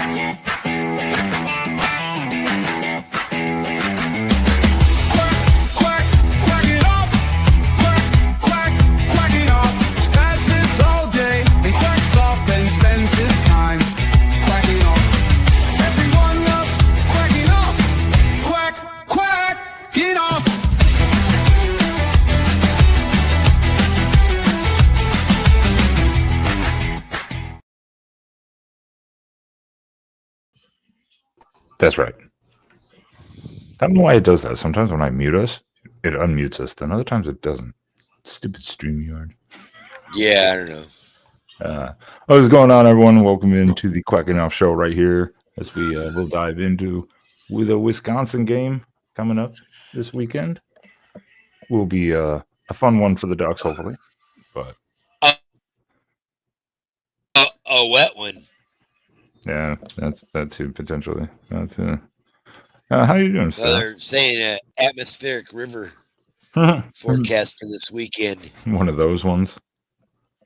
Quacking off. Quacking off. Spaz sits all day and quacks off and spends his time quacking off. Everyone loves quacking off. Quacking off. That's right. I don't know why it does that. Sometimes when I mute us, it unmutes us. Then other times it doesn't. Stupid StreamYard. Yeah, I don't know. What's going on, everyone? Welcome into the Quacking Off show right here as we will dive into with a Wisconsin game coming up this weekend. Will be a fun one for the Ducks, hopefully. But A wet one. yeah, that's that too potentially. That's how you doing, Well, Scott? they're saying atmospheric river forecast for this weekend. One of those ones.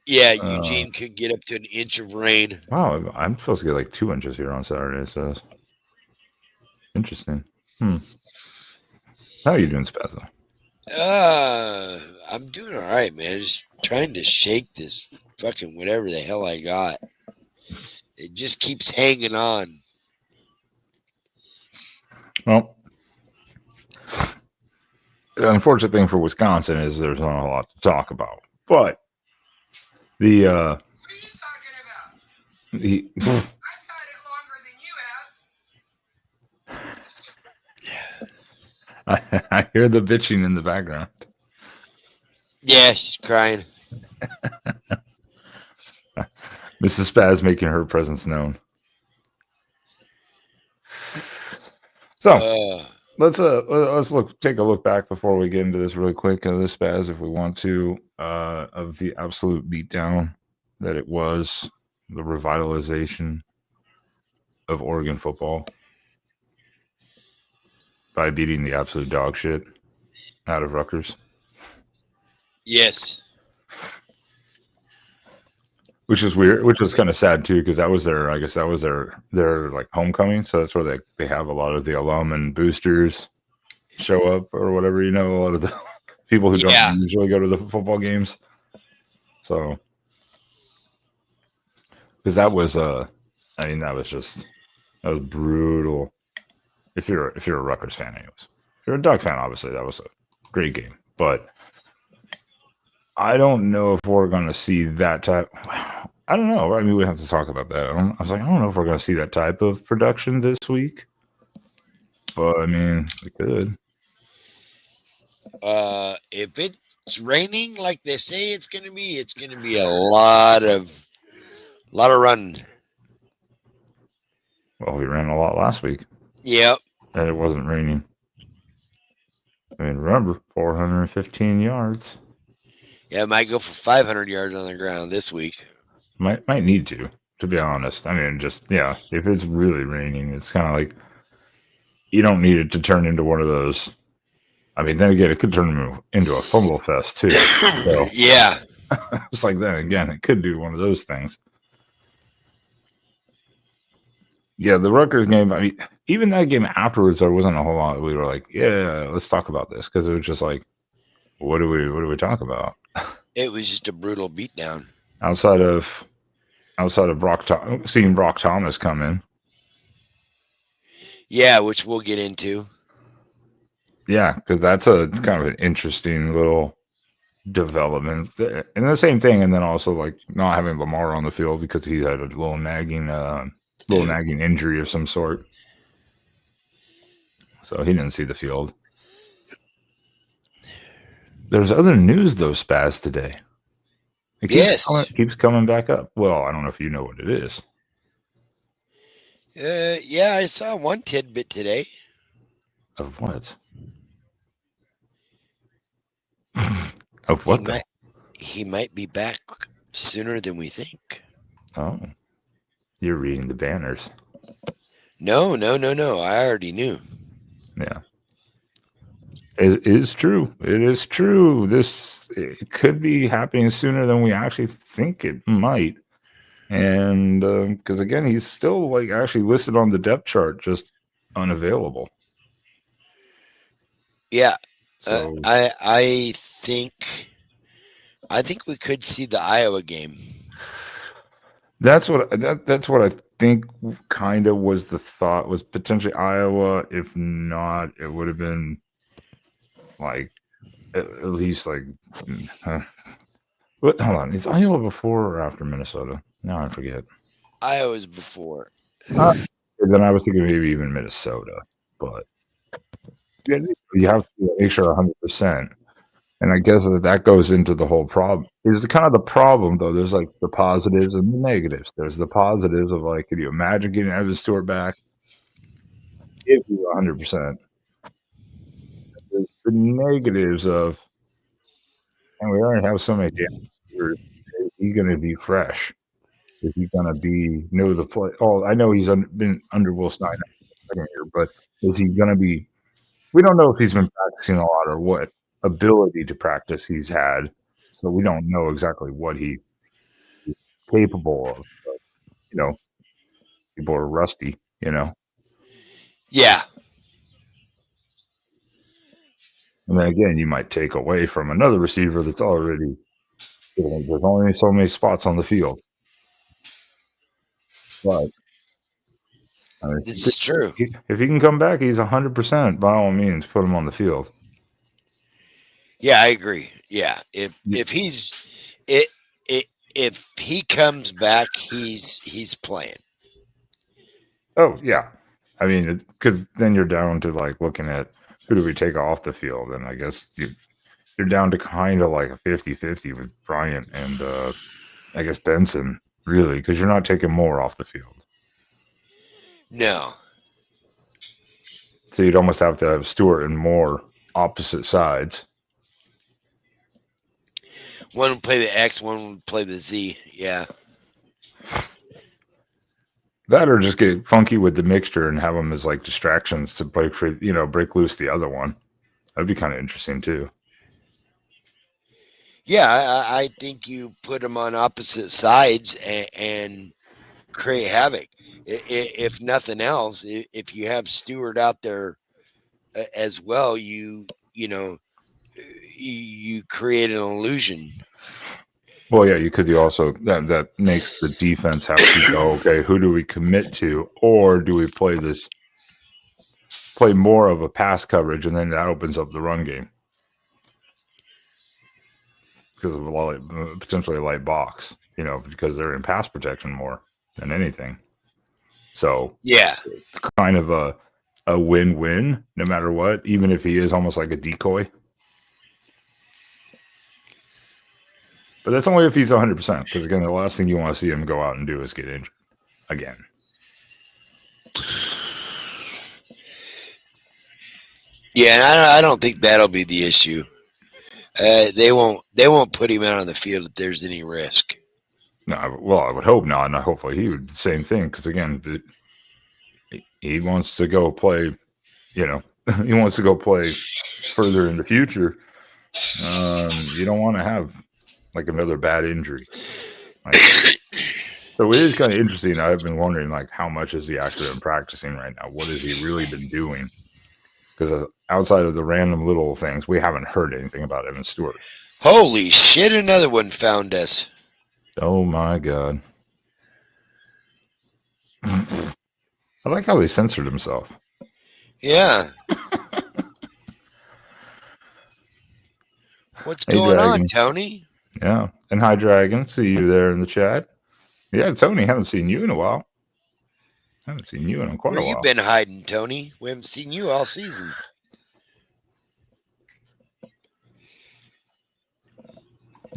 Yeah, Eugene could get up to an inch of rain. Wow, I'm supposed to get like 2 inches here on Saturday. So interesting. How are you doing, Spazzo? I'm doing all right, man. Just trying to shake this fucking whatever the hell I got. It just keeps hanging on. Well, the unfortunate thing for Wisconsin is there's not a lot to talk about. But the What are you talking about? the I've had it longer than you have. I hear the bitching in the background. Yeah, she's crying. Mrs. Spaz making her presence known. So let's take a look back before we get into this really quick. This Spaz, if we want to, of the absolute beatdown that it was, the revitalization of Oregon football by beating the absolute dog shit out of Rutgers. Yes. Which is weird, which was kind of sad too, because that was their like homecoming. So that's where they have a lot of the alum and boosters show up or whatever, a lot of the people who don't usually go to the football games. So, because that was that was brutal. If you're a Rutgers fan, anyways. If you're a Duck fan, obviously that was a great game, but I don't know if we're going to see that type. I don't know. I mean, we have to talk about that. I don't know if we're going to see that type of production this week. But I mean, we could. If it's raining like they say it's going to be a lot of running. Well, we ran a lot last week. Yep. And it wasn't raining. I mean, remember, 415 yards. Yeah, it might go for 500 yards on the ground this week. Might need to be honest. I mean, just, if it's really raining, it's kind of like you don't need it to turn into one of those. I mean, then again, it could turn into a fumble fest, too. So, yeah. It's like then again, it could do one of those things. Yeah, the Rutgers game, I mean, even that game afterwards, there wasn't a whole lot. We were like, yeah, let's talk about this. Because it was just like, what do we talk about? It was just a brutal beatdown. Outside of seeing Brock Thomas come in. Yeah, which we'll get into. Yeah, because that's a kind of an interesting little development. And the same thing, and then also like not having Lamar on the field because he had a little nagging injury of some sort. So he didn't see the field. There's other news though, Spaz, today. It keeps coming back up. Well, I don't know if you know what it is. Yeah, I saw one tidbit today. Of what? Of what? He might be back sooner than we think. Oh, you're reading the banners. No. I already knew. Yeah. It is true. It is true. It could be happening sooner than we actually think it might. And because again, he's still like actually listed on the depth chart, just unavailable. Yeah, So I think we could see the Iowa game. that's what I think. Kind of was the thought was potentially Iowa. If not, it would have been like at least like. What? Hold on, is Iowa before or after Minnesota? Now I forget. Iowa's before. Then I was thinking maybe even Minnesota, but yeah, you have to make sure 100%. And I guess that goes into the whole problem. Is the kind of the problem though? There's like the positives and the negatives. There's the positives of like, could you imagine getting Evan Stewart back if he's 100%? There's the negatives of, and we already have so many damn. Is he going to be fresh? Is he going to be know the play? Oh, I know he's been under Will Stein second year, but is he going to be? We don't know if he's been practicing a lot or what ability to practice he's had, so we don't know exactly what he's capable of. But, people are rusty. Yeah, And then again, you might take away from another receiver that's already. There's only so many spots on the field, but I mean, this is true. if he can come back, he's 100%. By all means, put him on the field. Yeah, I agree. Yeah, if Yeah. if he comes back, he's playing. Oh yeah, I mean, because then you're down to like looking at who do we take off the field, and I guess you're down to kind of like a 50-50 with Bryant and I guess Benson, really, because you're not taking more off the field. No. So you'd almost have to have Stewart and Moore opposite sides. One would play the X, one would play the Z. Yeah. That or just get funky with the mixture and have them as like distractions to break loose the other one. That'd be kind of interesting too. Yeah, I think you put them on opposite sides and create havoc. If nothing else, if you have Stewart out there as well, you create an illusion. Well, yeah, you could also that makes the defense have to go, okay, who do we commit to, or do we play more of a pass coverage, and then that opens up the run game because of potentially a light box, because they're in pass protection more than anything. So Yeah, it's kind of a win-win no matter what, even if he is almost like a decoy. But that's only if he's 100%, because again, the last thing you want to see him go out and do is get injured again. yeah, and I don't think that'll be the issue. They won't put him out on the field if there's any risk. No, I would hope not, and hopefully he would same thing, because again, he wants to go play. He wants to go play further in the future. You don't want to have like another bad injury. So it is kind of interesting. I've been wondering, like, how much is he actually been practicing right now? What has he really been doing? Because outside of the random little things, we haven't heard anything about Evan Stewart. Holy shit! Another one found us. Oh my god! I like how he censored himself. Yeah. What's Hey, going Dragon. on, Tony? Yeah, and hi, Dragon. See you there in the chat. Yeah, Tony, haven't seen you in a while. Haven't seen you in quite Where a while. you been hiding, Tony? We haven't seen you all season.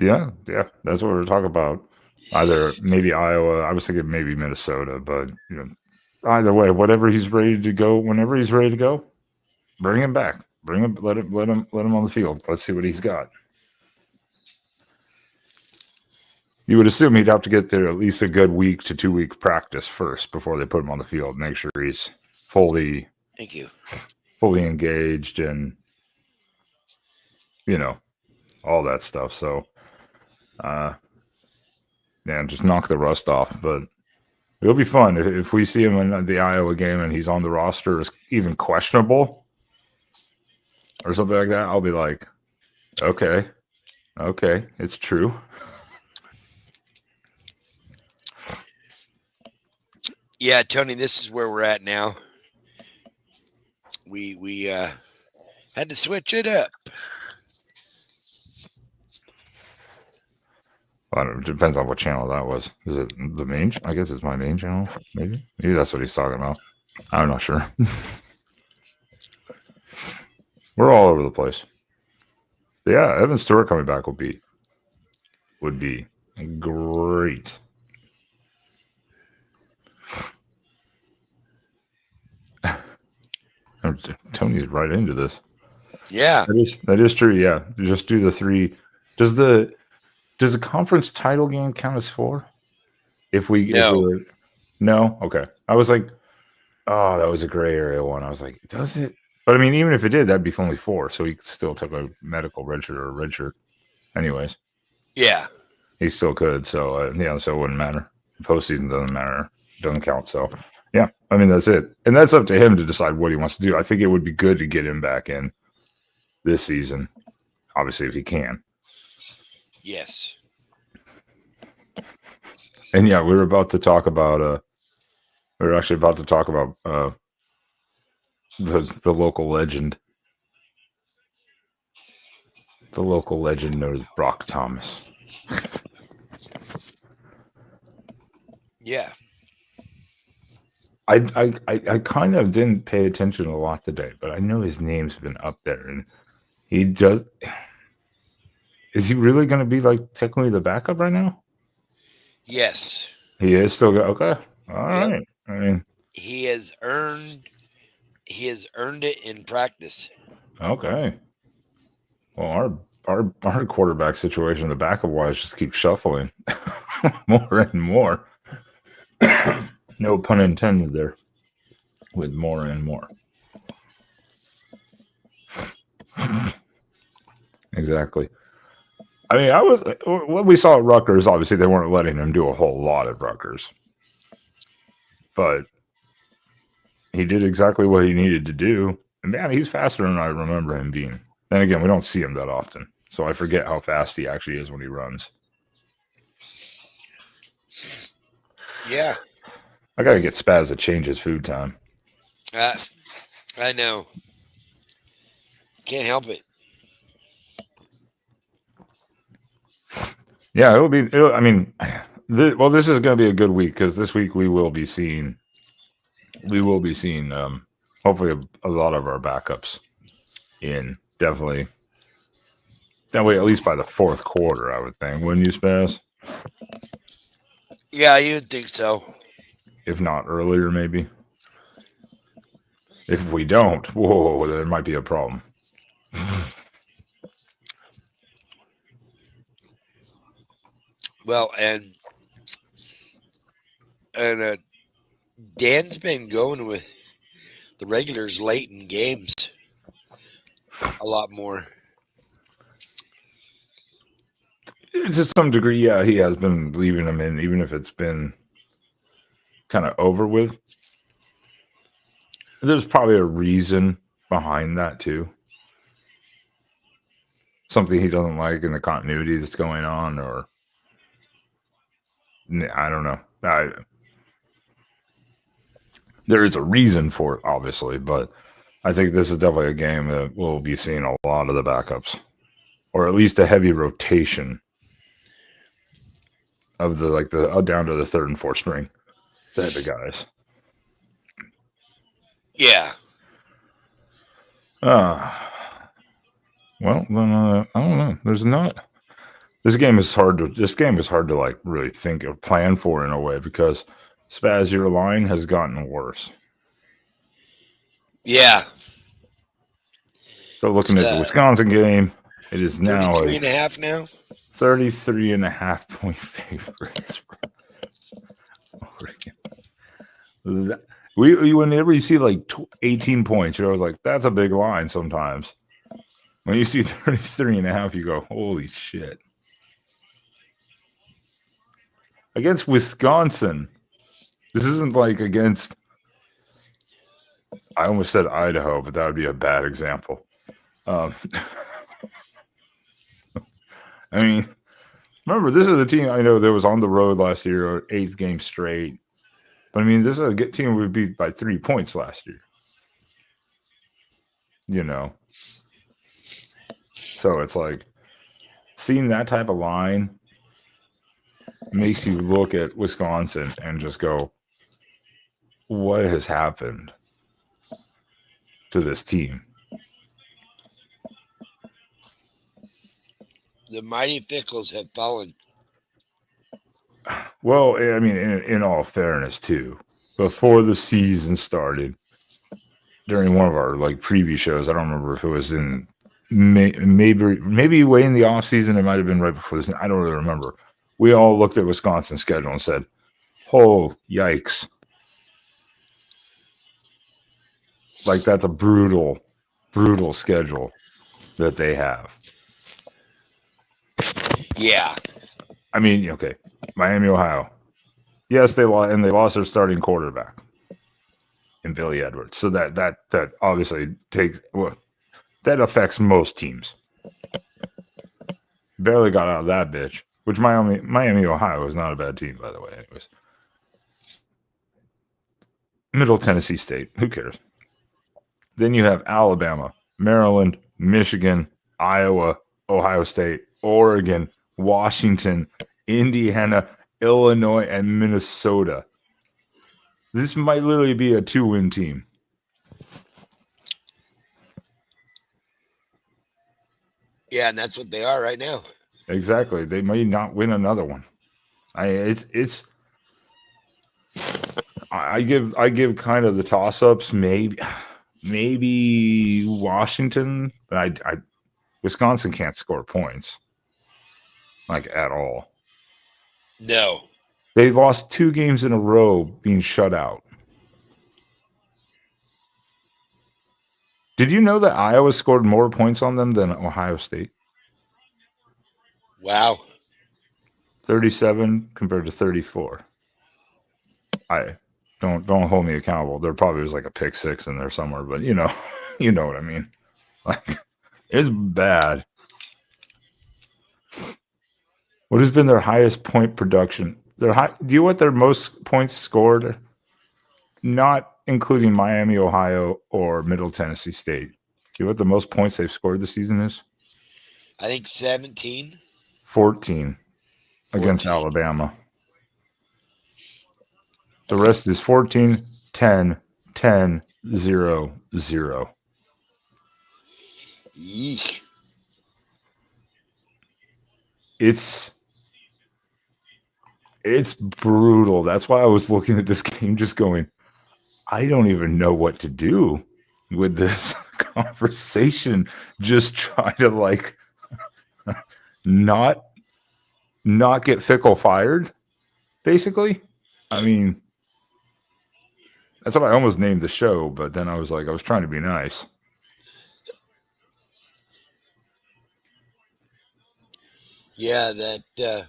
Yeah, that's what we're talking about. Either maybe Iowa. I was thinking maybe Minnesota, but either way, whatever he's ready to go, whenever he's ready to go, bring him back. Bring him. Let him on the field. Let's see what he's got. You would assume he'd have to get there at least a good week to 2 week practice first before they put him on the field. Make sure he's fully Thank you. fully engaged and all that stuff. So yeah, just knock the rust off. But it'll be fun if we see him in the Iowa game and he's on the roster as even questionable or something like that. I'll be like, okay, it's true. Yeah, Tony, this is where we're at now. We had to switch it up. Well, it depends on what channel that was. Is it the main? I guess it's my main channel. Maybe that's what he's talking about. I'm not sure. We're all over the place. But yeah, Evan Stewart coming back would be great. Tony's right into this. Yeah. That is true. Yeah, just do the 3. Does the conference title game count as 4? If we no, okay. I was like, oh, that was a gray area one. I was like, does it? But I mean, even if it did, that'd be only 4. So he still took a medical redshirt or a redshirt. Anyways, Yeah. he still could. So yeah, so it wouldn't matter. Postseason doesn't matter. Doesn't count. So yeah, I mean that's it, and that's up to him to decide what he wants to do. I think it would be good to get him back in this season, obviously if he can. Yes. And yeah, we were about to talk about we were actually about to talk about the local legend. The local legend known as Brock Thomas. Yeah. I kind of didn't pay attention a lot today, but I know his name's been up there, and he just is he really going to be like technically the backup right now? Yes. He is still good. Okay, all Yep. right. I mean, He has earned it in practice. okay. Well, our quarterback situation, the backup wise, just keeps shuffling more and more. No pun intended there. With more and more. Exactly. I mean, what we saw at Rutgers, obviously they weren't letting him do a whole lot at Rutgers. But he did exactly what he needed to do. And man, he's faster than I remember him being. Then again, we don't see him that often. So I forget how fast he actually is when he runs. Yeah. I got to get Spaz to change his food time. I know. Can't help it. Yeah, I mean, this is going to be a good week because this week we will be seeing hopefully a lot of our backups in definitely that way, at least by the fourth quarter, I would think. Wouldn't you, Spaz? Yeah, you'd think so. If not earlier, maybe. If we don't, whoa, there might be a problem. Well, and Dan's been going with the regulars late in games a lot more. To some degree, yeah, he has been leaving them in, even if it's been kind of over with. There's probably a reason behind that too. Something he doesn't like in the continuity that's going on, or I don't know. There is a reason for it, obviously, but I think this is definitely a game that we'll be seeing a lot of the backups, or at least a heavy rotation of the down to the third and fourth string type of guys. Yeah. Well, then I don't know. There's not. This game is hard to like really think or plan for in a way because Spaz, your line has gotten worse. Yeah. So looking at the Wisconsin game, it is now 33.5 now. 33.5 point favorites. Whenever you see like 18 points, you're always like, that's a big line sometimes. When you see 33.5, you go, holy shit. against Wisconsin. This isn't like against. I almost said Idaho, but that would be a bad example. I mean, remember, this is a team I know that was on the road last year, 8th game straight. But I mean, this is a good team we beat by 3 points last year. So it's like seeing that type of line makes you look at Wisconsin and just go, what has happened to this team? The mighty Fickles have fallen. Well, I mean, in all fairness, too, before the season started, during one of our preview shows, I don't remember if it was in maybe way in the off season. It might have been right before this. I don't really remember. We all looked at Wisconsin's schedule and said, "Oh, yikes!" Like that's a brutal schedule that they have. Yeah. I mean, okay, Miami, Ohio. Yes, they lost, and they lost their starting quarterback in Billy Edwards. So that obviously that affects most teams. Barely got out of that bitch. Which Miami, Ohio is not a bad team, by the way. Anyways, Middle Tennessee State. Who cares? Then you have Alabama, Maryland, Michigan, Iowa, Ohio State, Oregon, Washington, Indiana, Illinois, and Minnesota. This might literally be a 2-win team. Yeah, and that's what they are right now. Exactly. They may not win another one. I give kind of the toss-ups. Maybe Washington, but Wisconsin can't score points at all. No. They lost 2 games in a row being shut out. Did you know that Iowa scored more points on them than Ohio State? Wow. 37 compared to 34. I don't hold me accountable. There probably was a pick 6 in there somewhere, but you know what I mean. It's bad. What has been their highest point production? Do you know what their most points scored? Not including Miami, Ohio, or Middle Tennessee State. Do you know what the most points they've scored this season is? I think 17. 14 against Alabama. The rest is 14, 10, 10, 0, 0. Yeesh. It's brutal. That's why I was looking at this game just going, I don't even know what to do with this conversation. Just try to not get Fickle fired, basically. I mean, that's what I almost named the show, but then I was trying to be nice. Yeah, that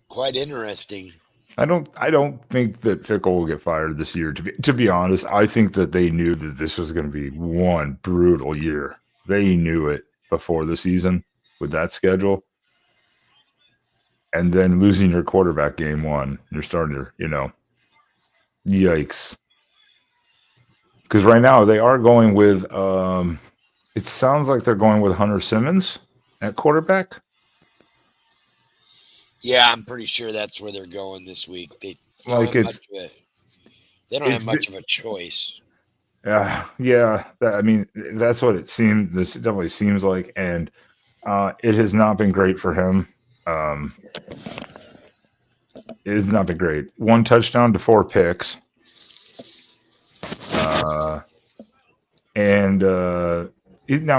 quite interesting. I don't think that Fickle will get fired this year. To be honest, I think that they knew that this was going to be one brutal year. They knew it before the season with that schedule. And then losing your quarterback game 1, your starter, yikes. Because right now they are going with, it sounds like they're going with Hunter Simmons at quarterback. Yeah, I'm pretty sure that's where they're going this week. They don't have much of a choice. Yeah. That's what it seemed. This definitely seems like, and it has not been great for him. It has not been great. 1 touchdown to 4 picks. Now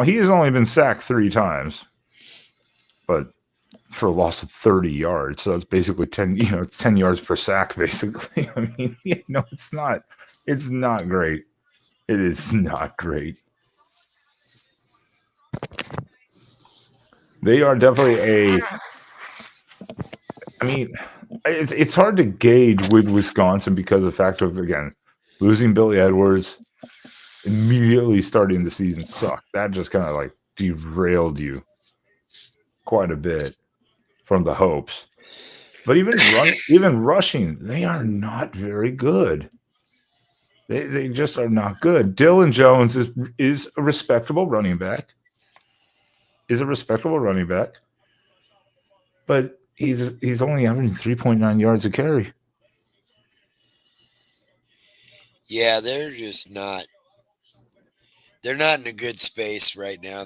he has only been sacked 3 times, but for a loss of 30 yards. So it's basically 10 yards per sack, basically. I mean, it's not great. It is not great. They are definitely I mean, it's hard to gauge with Wisconsin because of the fact of, again, losing Billy Edwards, immediately starting the season sucked. That just kind of like derailed you quite a bit from the hopes. But even rushing, they are not very good. They just are not good. Dylan Jones is a respectable running back. Is a respectable running back, but he's only averaging 3.9 yards a carry. Yeah, they're just not. They're not in a good space right now.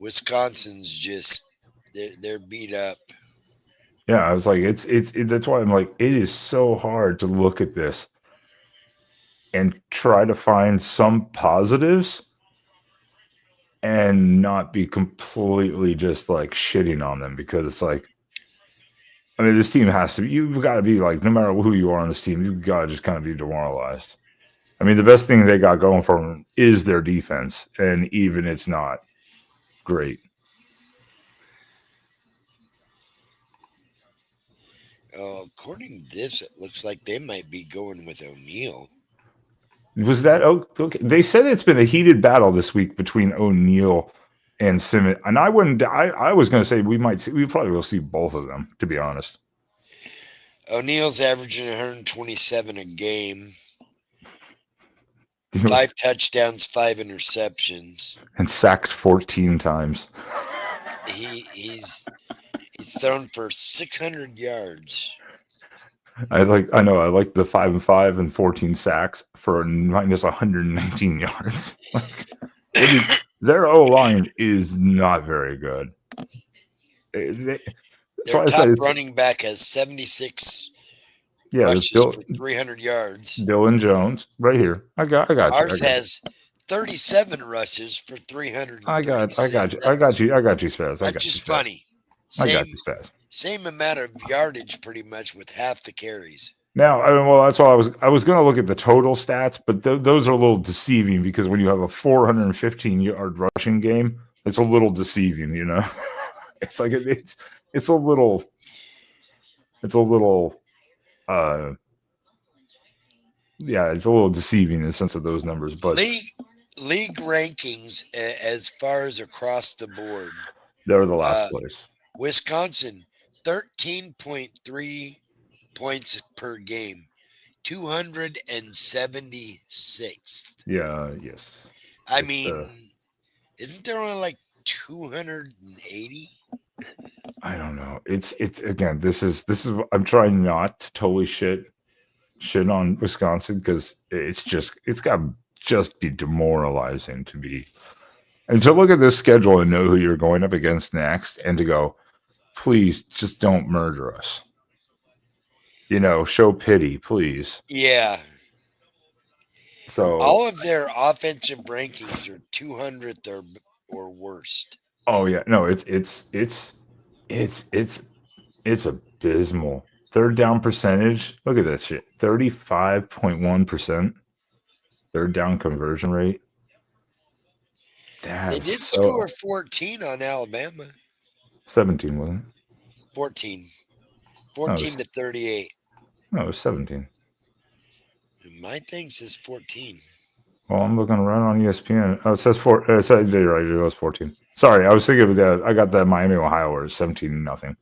Wisconsin's just they're beat up. Yeah, I was like, that's why I'm like, it is so hard to look at this and try to find some positives and not be completely just like shitting on them, because it's like, I mean, this team has to be, you've got to be like, no matter who you are on this team, you've got to just kind of be demoralized. I mean, the best thing they got going for them is their defense, and even it's not great. According to this, it looks like they might be going with O'Neal. Was that okay? They said it's been a heated battle this week between O'Neal and Simmons, and I wouldn't. I was going to say we probably will see both of them, to be honest. O'Neal's averaging 127 a game, 5 touchdowns, 5 interceptions, and sacked 14 times. He's thrown for 600 yards. I like the 5-5 and 14 sacks for minus 119 yards. Their O line is not very good. Their top running back has 76 rushes for 300 yards. Dylan Jones, right here. I got you. Ours has 37 rushes for 300. I got you, Spaz. That's just funny. I got you, Spaz. Same amount of yardage, pretty much, with half the carries. Now, well, that's all I was going to look at the total stats, but those are a little deceiving, because when you have a 415-yard rushing game, it's a little deceiving, you know. It's like it's a little yeah, it's a little deceiving in the sense of those numbers. But league rankings, as far as across the board, they're the last place. Wisconsin, 13.3 points per game, 276th. Yeah, yes. I mean, isn't there only like 280? I don't know. It's again, this is I'm trying not to totally shit on Wisconsin, because it's got to just be demoralizing to be, and to look at this schedule and know who you're going up against next, and to go, please just don't murder us. You know, show pity, please. Yeah. So all of their offensive rankings are 200th or worst. Oh yeah, no, it's abysmal. Third down percentage. Look at this shit. 35.1%. Third down conversion rate. They did score 14 on Alabama. 17, wasn't it? 14. 14 to 38. No, it was 17. My thing says 14. Well, I'm looking right on ESPN. Oh, it says 4. It said you're right. It was 14. Sorry, I was thinking of that. I got that Miami, Ohio, where it's 17-0.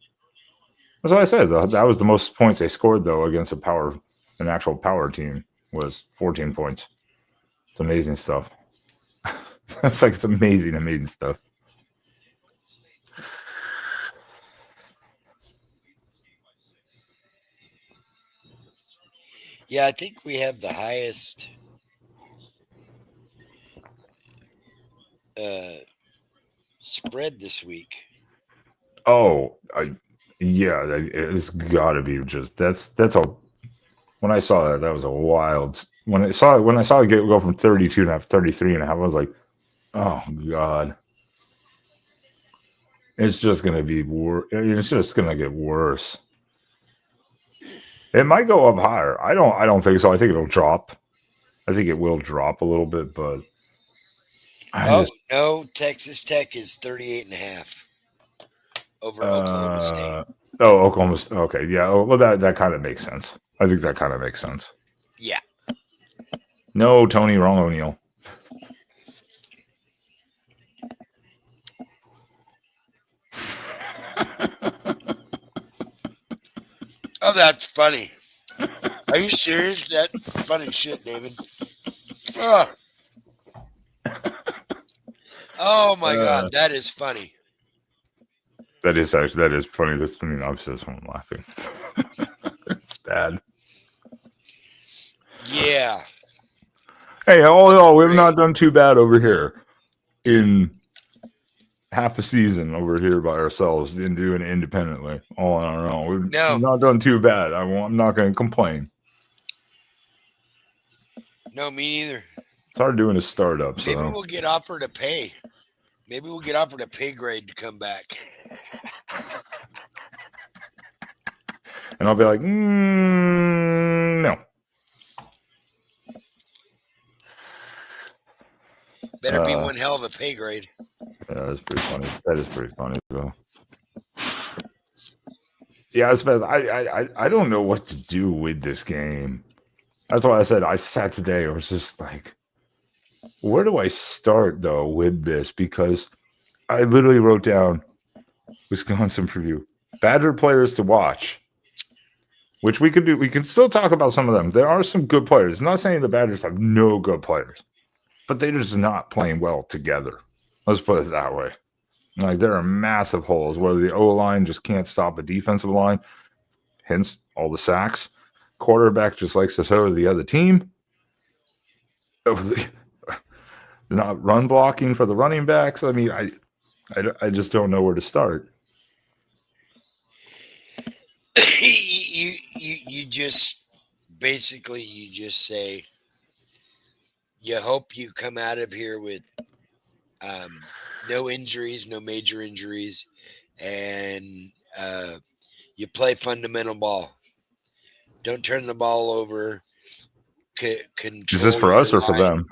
That's what I said. That was the most points they scored, though, against an actual power team, was 14 points. It's amazing stuff. It's amazing stuff. Yeah, I think we have the highest spread this week. Oh, yeah, it's got to be just that's a. When I saw that was a wild. When I saw it go from 32.5 to 33.5, I was like, oh god, it's just gonna be worse. It's just gonna get worse. It might go up higher. I don't think so. I think it'll drop. I think it will drop a little bit, but no, Texas Tech is 38.5. over Oklahoma State. Oklahoma. Okay, yeah. Oh, well, that kind of makes sense. I think that kind of makes sense. Yeah. No, Tony, wrong O'Neal. Oh, that's funny. Are you serious? That's funny shit, David. Ugh. Oh my God, that is funny. That is funny. Obviously, that's why I'm laughing. It's bad. Yeah. Hey, all in all, we have Great. not done too bad over here in half a season over here by ourselves and doing it independently, all on our own. We've No. not done too bad. I'm not going to complain. No, me neither. It's hard doing a startup, Maybe so we'll get offered a pay. Maybe we'll get offered a pay grade to come back. and I'll be like, no. Better be one hell of a pay grade. Yeah, that's pretty funny. That is pretty funny, though. Yeah, I don't know what to do with this game. That's why I said I sat today. I was just like, where do I start though with this? Because I literally wrote down Wisconsin preview, Badger players to watch, which we could do. We can still talk about some of them. There are some good players. I'm not saying the Badgers have no good players, but they're just not playing well together. Let's put it that way. Like there are massive holes where the O-line just can't stop a defensive line, hence all the sacks. Quarterback just likes to throw to the other team. They're not run blocking for the running backs. I mean, I just don't know where to start. you just basically you just say you hope you come out of here with no injuries, no major injuries, and you play fundamental ball. Don't turn the ball over. Control. Is this for us or for them?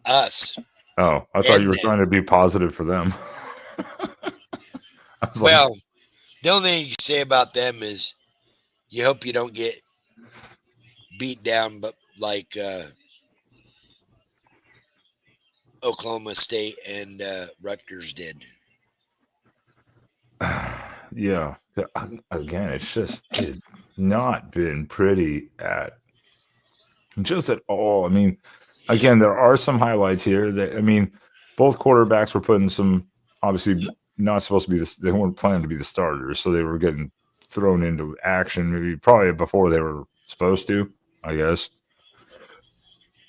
Us. Oh, I thought And you were them. trying to be positive for them. I was like, Well, the only thing you can say about them is you hope you don't get beat down, but like Oklahoma State and Rutgers did. yeah. Again, it's not been pretty at all. I mean, again, there are some highlights here that both quarterbacks were putting some obviously not supposed to be this. They weren't planning to be the starters, so they were getting thrown into action maybe probably before they were supposed to, I guess.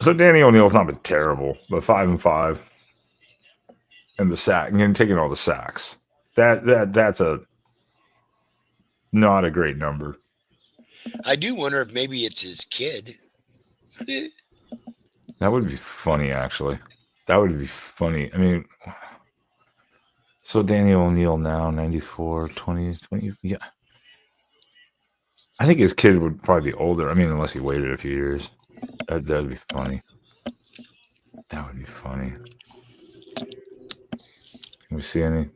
So Danny O'Neal's not been terrible, but 5-5, and the sack and taking all the sacks. That's a not a great number. I do wonder if maybe it's his kid. That would be funny, actually. That would be funny. I mean, so Danny O'Neal now, 94, 20, yeah. I think his kid would probably be older. I mean, unless he waited a few years. That'd be funny. That would be funny. Can we see any?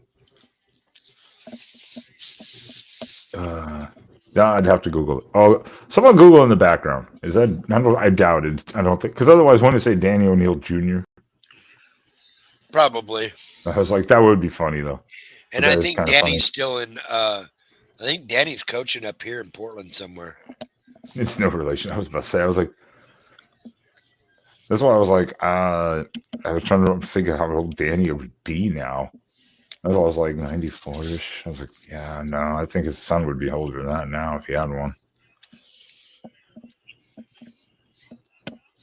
I'd have to Google it. Oh, someone Google in the background. Is that? I doubt it. I don't think because otherwise, wouldn't it say Danny O'Neal Jr.? Probably. I was like, that would be funny though. And I think Danny's still in. I think Danny's coaching up here in Portland somewhere. It's no relation. I was about to say. I was like, that's why I was like, I was trying to think of how old Danny would be now. That's why I was like 94-ish. I was like, yeah, no, I think his son would be older than that now if he had one.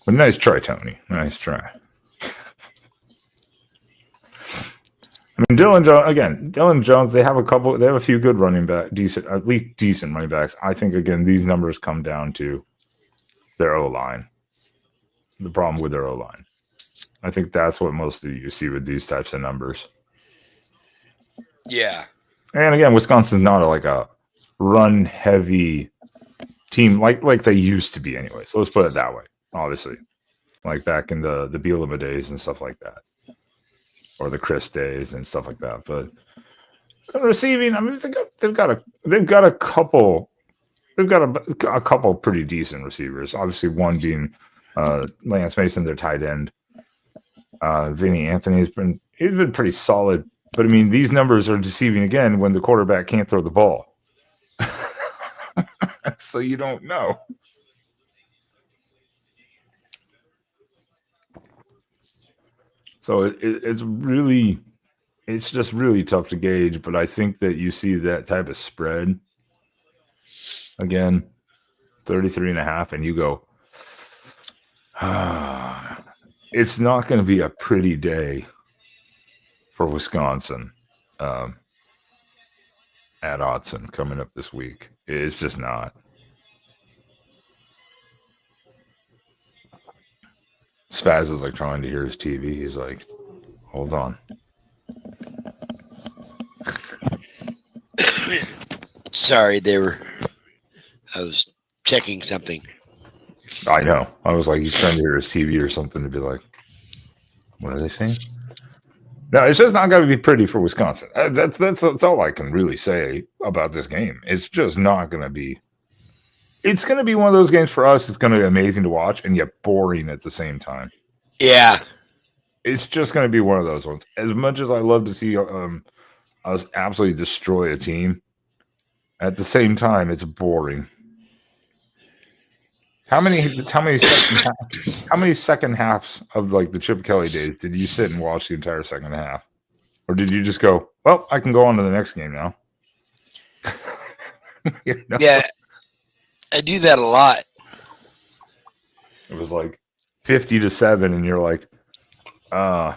But nice try, Tony. Nice try. I mean, Dylan Jones, they have a few good running back, at least decent running backs. I think, again, these numbers come down to their O-line. The problem with their O-line. I think that's what most of you see with these types of numbers. Yeah. And again, Wisconsin's not like a run-heavy team like they used to be anyway. So let's put it that way, obviously. Like back in the Bielema days and stuff like that. Or the Chris days and stuff like that. But Receiving, I mean, they've got a couple. They've got a couple pretty decent receivers. Obviously, one being Lance Mason, their tight end. Vinny Anthony's been pretty solid, but I mean, these numbers are deceiving again when the quarterback can't throw the ball. So you don't know. So it's just really tough to gauge. But I think that you see that type of spread again, 33.5, and you go, it's not going to be a pretty day for Wisconsin at Autzen coming up this week. It's just not. Spaz is like trying to hear his TV. He's like, hold on. Sorry, I was checking something. I know. I was like, he's trying to hear his TV or something to be like, what are they saying? No, it's just not going to be pretty for Wisconsin. That's all I can really say about this game. It's just not going to be. It's going to be one of those games for us. It's going to be amazing to watch and yet boring at the same time. Yeah. It's just going to be one of those ones. As much as I love to see us absolutely destroy a team, at the same time, it's boring. How many second halves of like the Chip Kelly days did you sit and watch the entire second half, or did you just go, well, I can go on to the next game now? You know? Yeah, I do that a lot. It was like 50-7, and you're like, yeah,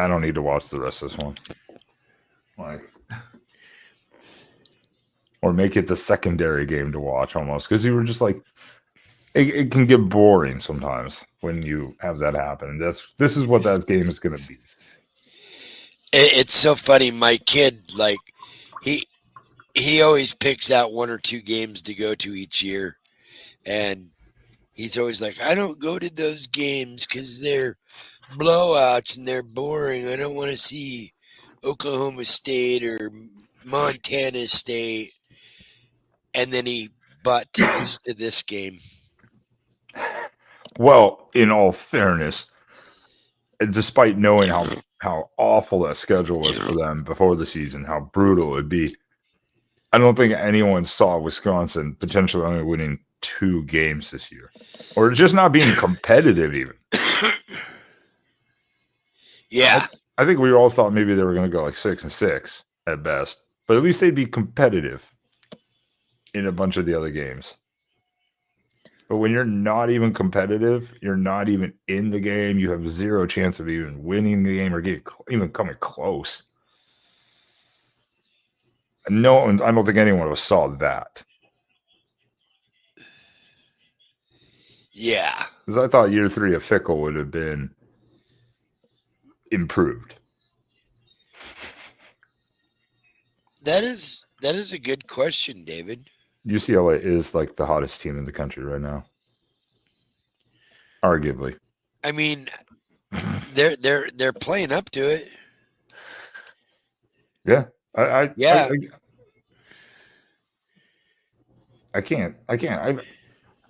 I don't need to watch the rest of this one. Like, or make it the secondary game to watch almost, because you were just like, it can get boring sometimes when you have that happen. This is what that game is going to be. It's so funny. My kid, like, he always picks out one or two games to go to each year, and he's always like, I don't go to those games because they're blowouts and they're boring. I don't want to see Oklahoma State or Montana State. And then he bought tickets to this game. Well, in all fairness, despite knowing how awful that schedule was for them before the season, how brutal it would be, I don't think anyone saw Wisconsin potentially only winning 2 games this year, or just not being competitive even. Yeah. I think we all thought maybe they were going to go like 6-6 at best, but at least they'd be competitive in a bunch of the other games. But when you're not even competitive, you're not even in the game, you have zero chance of even winning the game or even coming close. No, I don't think anyone of us saw that. Yeah. Because I thought year 3 of Fickle would have been improved. That is a good question, David. UCLA is like the hottest team in the country right now, arguably. I mean, they're playing up to it. Yeah, I can't. I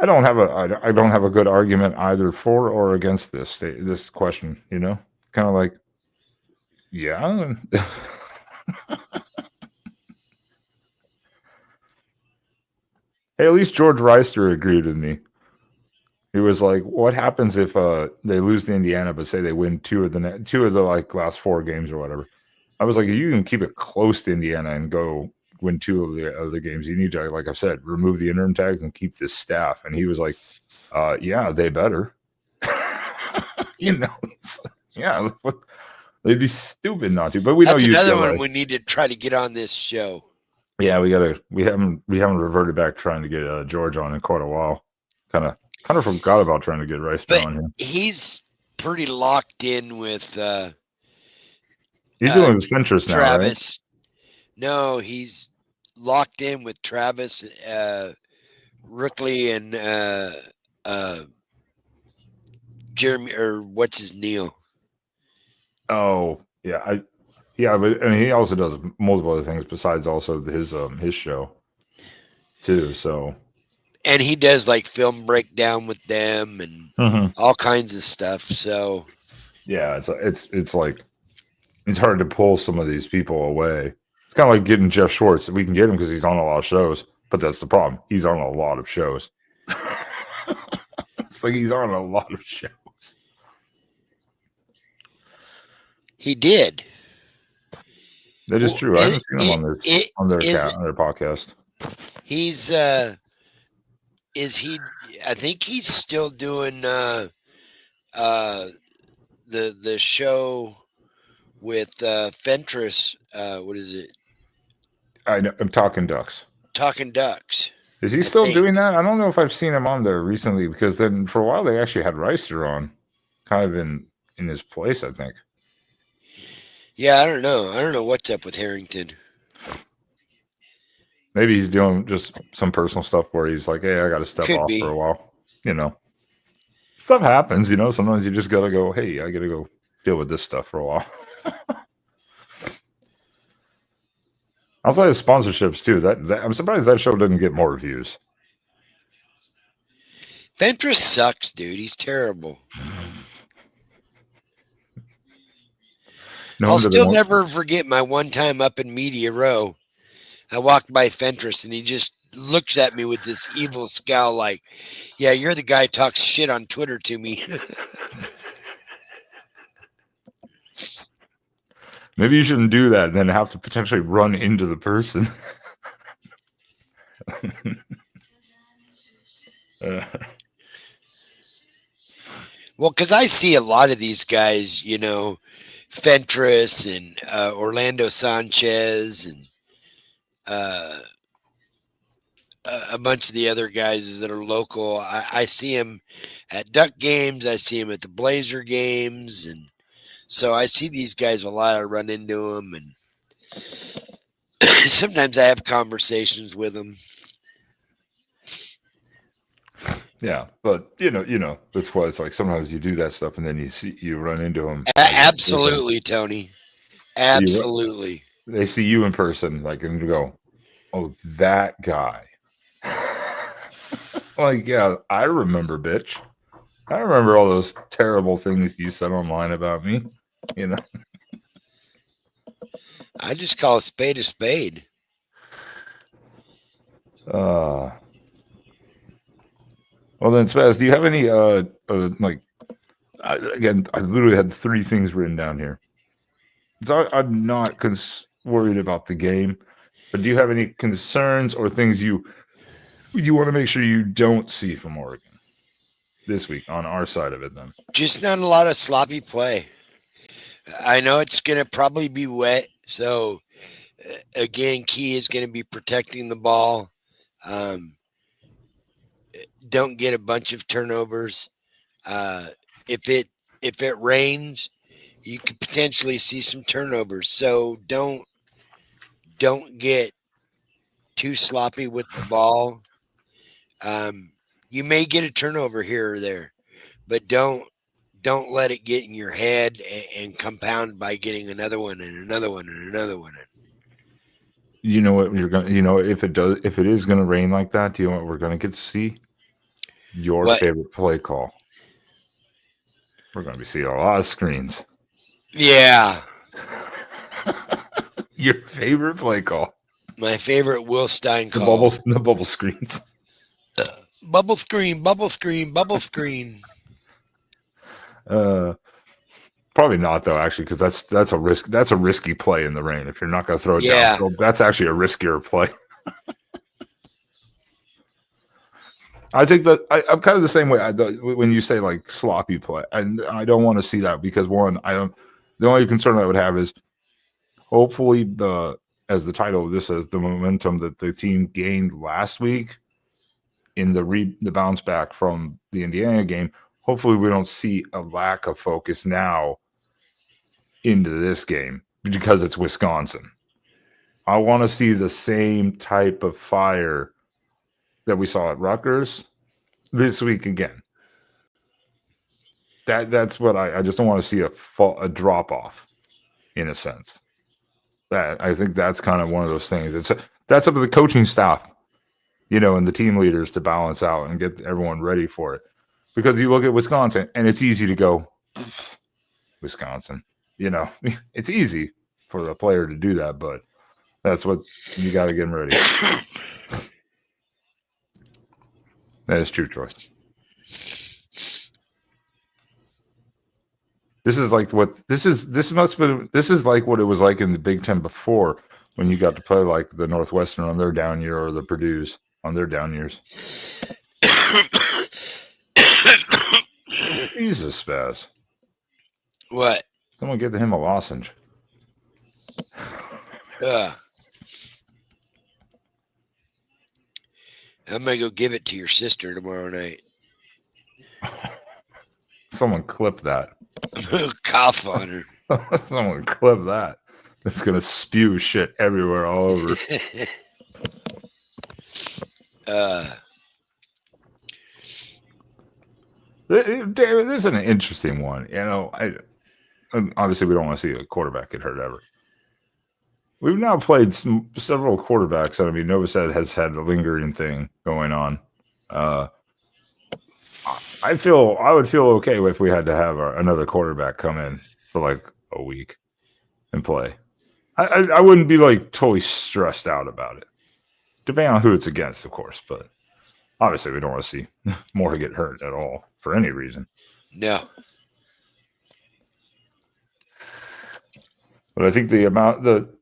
don't have a good argument either for or against this question. You know, kind of like, yeah. Hey, at least George Reister agreed with me. He was like, "What happens if they lose to Indiana, but say they win two of the like last 4 games or whatever?" I was like, "You can keep it close to Indiana and go win 2 of the other games. You need to, like I said, remove the interim tags and keep this staff." And he was like, "Yeah, they better." You know, yeah, they'd be stupid not to. But we That's know another UCLA. one we need to try to get on this show. Yeah, we haven't reverted back trying to get George on in quite a while. Kind of forgot about trying to get Rice on here. He's pretty locked in with He's doing his Pinterest now, Travis. Right? No, he's locked in with Travis, Rickley, and Jeremy, or what's his Neil? Oh, yeah. Yeah, but I mean, he also does multiple other things besides also his show too. So And he does like film breakdown with them and Mhm. all kinds of stuff. So yeah, it's like it's hard to pull some of these people away. It's kind of like getting Jeff Schwartz. We can get him because he's on a lot of shows, but that's the problem. He's on a lot of shows. It's like he's on a lot of shows. he did. That is Well, true. I haven't seen him on this on their is on their podcast. he's is he? I think he's still doing the show with Fentress. What is it? I'm talking ducks. Talking Ducks. Is he I still think. doing that? I don't know if I've seen him on there recently because then for a while they actually had Reister on, kind of in his place. I think. Yeah, I don't know. I don't know what's up with Harrington. Maybe he's doing just some personal stuff where he's like, "Hey, I got to step Could off be. for a while." You know, stuff happens. You know, sometimes you just gotta go. Hey, I gotta go deal with this stuff for a while. Outside of sponsorships too, that I'm surprised that show didn't get more views. Fentress sucks, dude. He's terrible. No I'll wonder they still won't- never forget my one time up in Media Row. I walked by Fentress and he just looks at me with this evil scowl like, yeah, you're the guy who talks shit on Twitter to me. Maybe you shouldn't do that. Then have to potentially run into the person. Well, because I see a lot of these guys, you know, Fentress and Orlando Sanchez and a bunch of the other guys that are local. I see them at Duck games. I see them at the Blazer games. And so I see these guys a lot. I run into them. And sometimes I have conversations with them. Yeah, but you know that's why it's like sometimes you do that stuff and then you run into them. Absolutely, Tony. Absolutely. They see you in person, like, and you go, "Oh, that guy." Like, yeah, I remember, bitch. I remember all those terrible things you said online about me. You know. I just call a spade a spade. Well then, Spaz, do you have any like? Again, I literally had 3 things written down here. So I'm not worried about the game, but do you have any concerns or things you want to make sure you don't see from Oregon this week on our side of it? Then Just not a lot of sloppy play. I know it's going to probably be wet. So, again, key is going to be protecting the ball. Don't get a bunch of turnovers. If it rains, you could potentially see some turnovers. So don't get too sloppy with the ball. You may get a turnover here or there, but don't let it get in your head and compound by getting another one and another one and another one. you know what you're gonna. You know if it is gonna rain like that, do you know what we're gonna get to see? Your What? favorite play call. We're gonna be seeing a lot of screens. Yeah, Your favorite play call. my favorite Will Stein The call. bubble screens. Bubble screen, bubble screen, bubble screen. Probably not though, actually, because that's a risk. That's a risky play in the rain. If you're not going to throw it Yeah. down, so that's actually a riskier play. I think that I'm kind of the same way. When you say like sloppy play, and I don't want to see that because one, I don't. The only concern I would have is hopefully as the title of this says, the momentum that the team gained last week in the bounce back from the Indiana game. Hopefully, we don't see a lack of focus now into this game because it's Wisconsin. I want to see the same type of fire that we saw at Rutgers this week again. That's what I just don't want to see a drop off in a sense. I think that's kind of one of those things. That's up to the coaching staff, and the team leaders to balance out and get everyone ready for it. Because you look at Wisconsin, and it's easy to go, Wisconsin. It's easy for the player to do that, but that's what you got to get them ready. That is true, Troy. This is like what this is. This is like what it was like in the Big Ten before, when you got to play like the Northwestern on their down year or the Purdue's on their down years. Jesus, Spaz. What? Someone get him a lozenge. I'm gonna go give it to your sister tomorrow night. Someone clip that. I'm gonna cough on her. Someone clip that. It's gonna spew shit everywhere, all over. David, this is an interesting one. Obviously we don't want to see a quarterback get hurt ever. We've now played several quarterbacks. I mean, Novosad has had a lingering thing going on. I would feel okay if we had to have another quarterback come in for like a week and play. I wouldn't be like totally stressed out about it, depending on who it's against, of course. But obviously, we don't want to see more get hurt at all for any reason. No. But I think the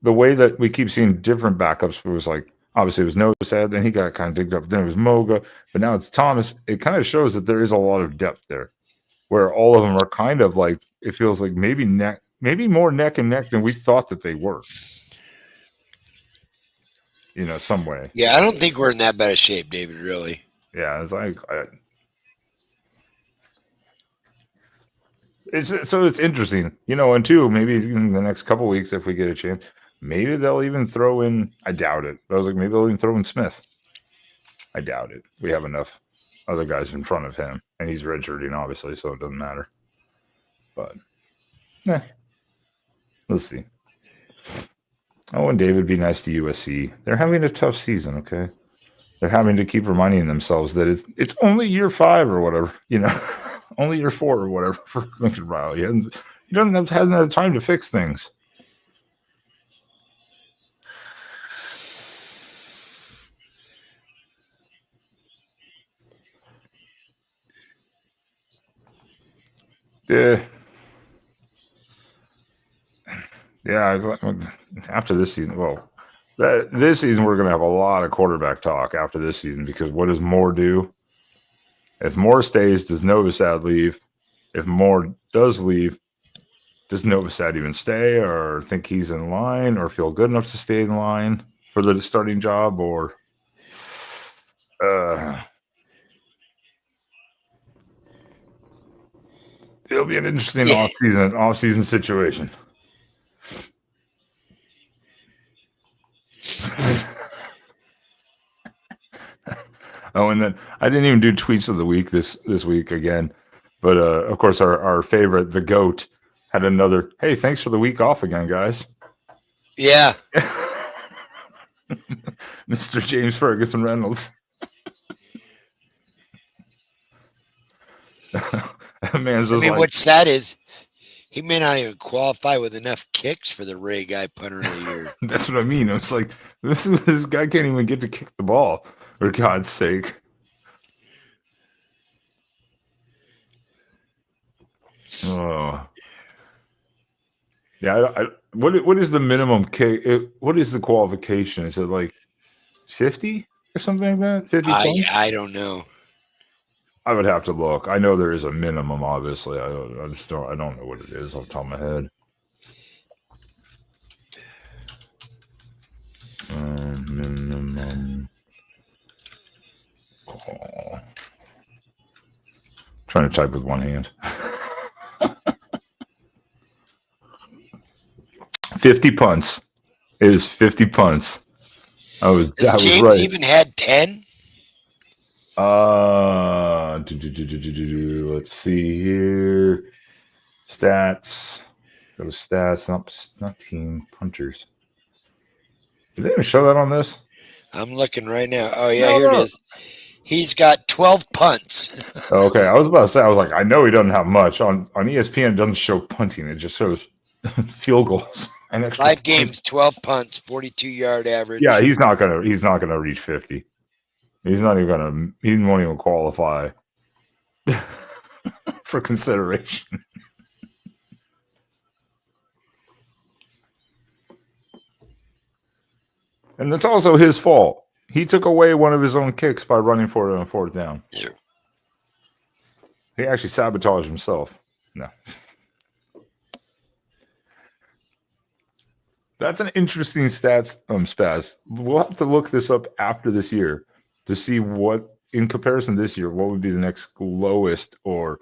way that we keep seeing different backups was like, obviously it was Novosad, then he got kind of digged up, then it was Moga, but now it's Thomas. It kind of shows that there is a lot of depth there, where all of them are kind of like, it feels like maybe more neck and neck than we thought that they were. Some way. Yeah, I don't think we're in that bad of shape, David, really. Yeah, it's like it's interesting, and two, maybe in the next couple weeks, if we get a chance, maybe they'll even throw in. I doubt it. I was like, maybe they'll even throw in Smith. I doubt it. We have enough other guys in front of him, and he's redshirting, obviously, so it doesn't matter. But, let's see. Oh, and David, be nice to USC. They're having a tough season. Okay, they're having to keep reminding themselves that it's only year 5 or whatever. Only year 4 or whatever for Lincoln Riley. He hasn't had time to fix things. Yeah. After this season, this season we're going to have a lot of quarterback talk after this season, because what does Moore do? If Moore stays, does Novosad leave? If Moore does leave, does Novosad even stay, or think he's in line, or feel good enough to stay in line for the starting job, or it'll be an interesting off-season situation. Oh, and then I didn't even do tweets of the week this week again, but of course our favorite, the GOAT, had another. Hey, thanks for the week off again, guys. Yeah, Mr. James Ferguson Reynolds. Man's just what's sad is he may not even qualify with enough kicks for the Ray Guy Punter of the Year. That's what I mean. I was like, this guy can't even get to kick the ball, for God's sake. Oh, yeah. What is the minimum kick? What is the qualification? Is it like 50 or something like that? 50 points? I don't know. I would have to look. I know there is a minimum, obviously. I don't know what it is off the top of my head. Minimum. Oh. Trying to type with one hand. 50 punts. It is 50 punts. Has James right. even had 10? Let's see here. Stats. Go to stats. Not team punters. Did they even show that on this? I'm looking right now. Oh yeah, No, here it no. is. He's got 12 punts. Okay, I was about to say, I was like, I know he doesn't have much. On ESPN, it doesn't show punting. It just shows field goals and extra 5 points. games, 12 punts, 42-yard average. Yeah, he's not gonna reach 50. He won't even qualify for consideration. And that's also his fault. He took away one of his own kicks by running for it on 4th down. Yeah. He actually sabotaged himself. No. That's an interesting stats, Spaz. We'll have to look this up after this year to see what, in comparison this year, what would be the next lowest or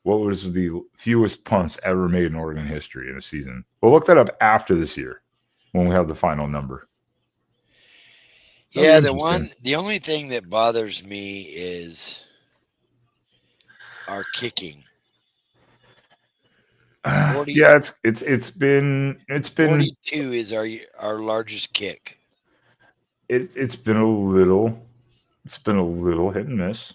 what was the fewest punts ever made in Oregon history in a season. We'll look that up after this year when we have the final number. Yeah, Interesting. the only thing that bothers me is our kicking. 40 Yeah, it's been 42 is our largest kick. it's been a little hit and miss.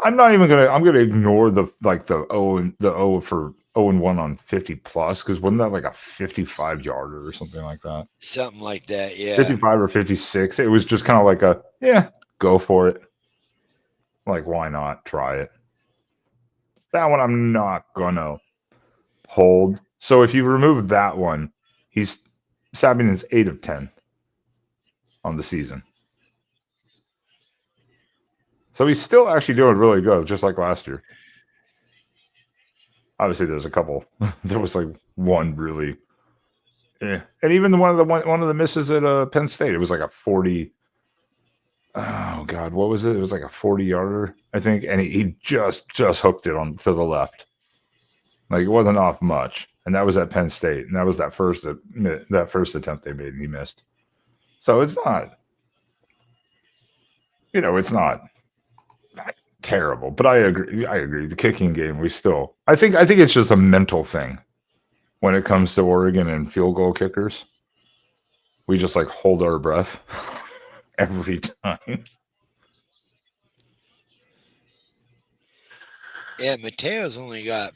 I'm gonna ignore the 0 for 0-1 on 50 plus, because wasn't that like a 55 yarder or something like that? Something like that, yeah. 55 or 56. It was just kind of like go for it. Like, why not try it? That one I'm not gonna hold. So if you remove that one, Sabin's 8 of 10 on the season. So he's still actually doing really good, just like last year. Obviously, there's a couple. There was like one really, and even one of the misses at Penn State, it was like a 40. Oh God, what was it? It was like a 40-yarder, I think, and he just hooked it on to the left. Like, it wasn't off much, and that was at Penn State, and that was that first attempt they made, and he missed. So it's not, it's not terrible, but I agree. The kicking game, I think it's just a mental thing when it comes to Oregon and field goal kickers. We just like hold our breath every time. Yeah, Mateo's only got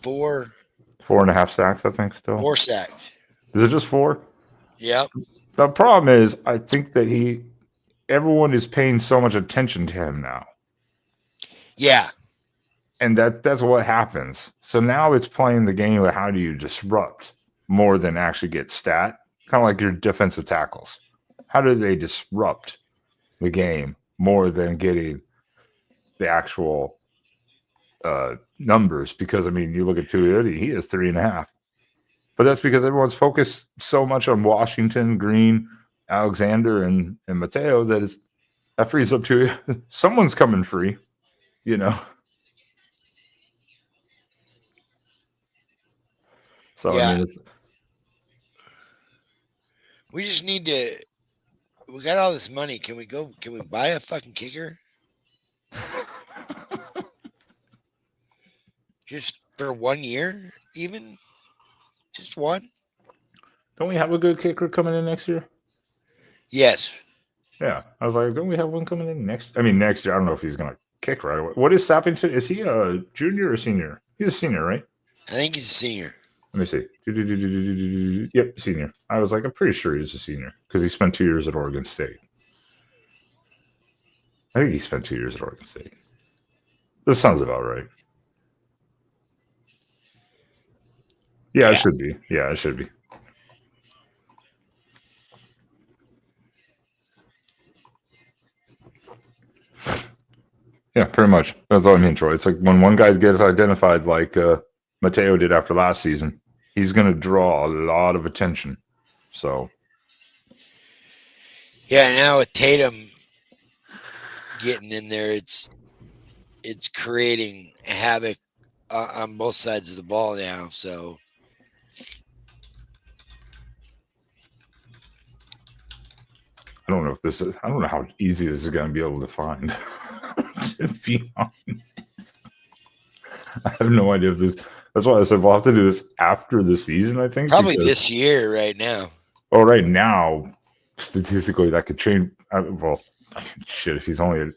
4.5 sacks, I think. Still 4 sacks. Is it just 4? Yep. The problem is, I think that everyone is paying so much attention to him now. Yeah. And that's what happens. So now it's playing the game of how do you disrupt more than actually get stat. Kind of like your defensive tackles. How do they disrupt the game more than getting the actual numbers? Because, I mean, you look at Tuioti, he is 3.5. But that's because everyone's focused so much on Washington, Green, Alexander, and Mateo that frees up to someone's coming free. So Yeah. I mean, We just need to. We got all this money. Can we buy a fucking kicker? Just for 1 year, even? Just one? don't we have a good kicker coming in next year? Yes. Yeah, I was like, don't we have one coming in next? I mean, next year. I don't know if he's gonna kick right away. What is Sappington? Is he a junior or senior? He's a senior, right? I think he's a senior. Let me see. Yep, senior. I was like, I'm pretty sure he's a senior because he spent 2 years at Oregon State. I think he spent 2 years at Oregon State. This sounds about right. Yeah, it should be. Yeah, it should be. Yeah, pretty much. That's all I mean, Troy. It's like when one guy gets identified like Mateo did after last season, he's going to draw a lot of attention. So, yeah, now with Tatum getting in there, it's creating havoc on both sides of the ball now. So, I don't know how easy this is going to be able to find. To be honest, I have no idea if this. That's why I said we'll have to do this after the season. I think probably this year, right now. Oh, right now, statistically that could change. Well, shit, if he's only